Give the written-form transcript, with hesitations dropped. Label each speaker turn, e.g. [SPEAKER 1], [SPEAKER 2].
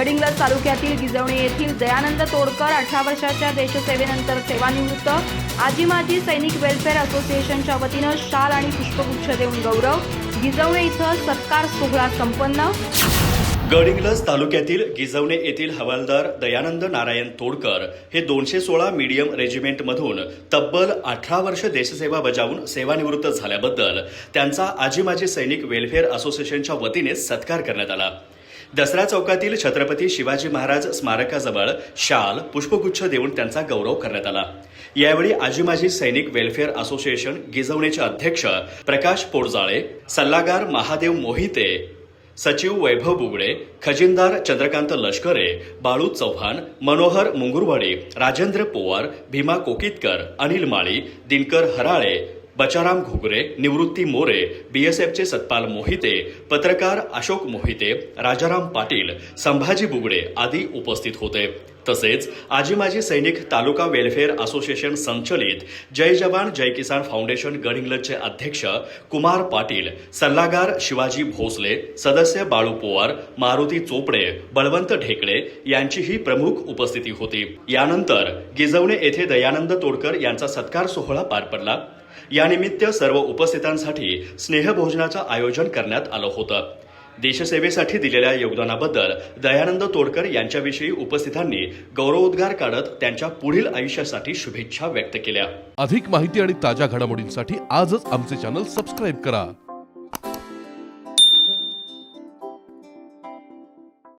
[SPEAKER 1] गडिंग्लज तालुक्यातील गिजवणे येथील दयानंद तोडकर 18 वर्षाच्या देशसेवेनंतर सेवानिवृत्त आजी माजी सैनिक वेलफेअर असोसिएशनच्या वतीनं शाल आणि पुष्पगुच्छ देऊन गौरव। गिजवणे इथं सत्कार सोहळा संपन्न।
[SPEAKER 2] गडिंग्लज तालुक्यातील गिजवणे येथील हवालदार दयानंद नारायण तोडकर हे 216 मीडियम रेजिमेंटमधून तब्बल 18 वर्ष देशसेवा बजावून सेवानिवृत्त झाल्याबद्दल त्यांचा आजी माजी सैनिक वेलफेअर असोसिएशनच्या वतीने सत्कार करण्यात आला। दसरा चौकातील छत्रपती शिवाजी महाराज स्मारकाजवळ शाल पुष्पगुच्छ देऊन त्यांचा गौरव करण्यात आला। यावेळी आजी माजी सैनिक वेलफेअर असोसिएशन गिजवणेचे अध्यक्ष प्रकाश पोडजाळे, सल्लागार महादेव मोहिते, सचिव वैभव बुगडे, खजिनदार चंद्रकांत लष्करे, बाळू चव्हाण, मनोहर मुंगुरवाडी, राजेंद्र पोवार, भीमा कोकितकर, अनिल माळी, दिनकर हराळे, बचाराम घुगरे, निवृत्ती मोरे, बीएसएफचे सतपाल मोहिते, पत्रकार अशोक मोहिते, राजाराम पाटील, संभाजी बुगडे आदी उपस्थित होते। तसेच आजी माजी सैनिक तालुका वेलफेअर असोसिएशन संचलित जय जवान जय किसान फाउंडेशन गडिंग्लजचे अध्यक्ष कुमार पाटील, सल्लागार शिवाजी भोसले, सदस्य बाळू पोवार, मारुती चोपडे, बळवंत ढेकळे यांचीही प्रमुख उपस्थिती होती। यानंतर गिजवणे येथे दयानंद तोडकर यांचा सत्कार सोहळा पार पडला। यानिमित्त सर्व उपस्थितांसाठी स्नेहभोजनाचं आयोजन करण्यात आलं होतं। देशसेवेसाठी दिलेल्या योगदानाबद्दल दयानंद तोडकर यांच्याविषयी उपस्थितांनी गौरवोद्गार काढत त्यांच्या पुढील आयुष्यासाठी शुभेच्छा व्यक्त केल्या।
[SPEAKER 3] अधिक माहिती आणि ताज्या घडामोडींसाठी आजच आमचे चॅनल सबस्क्राइब करा।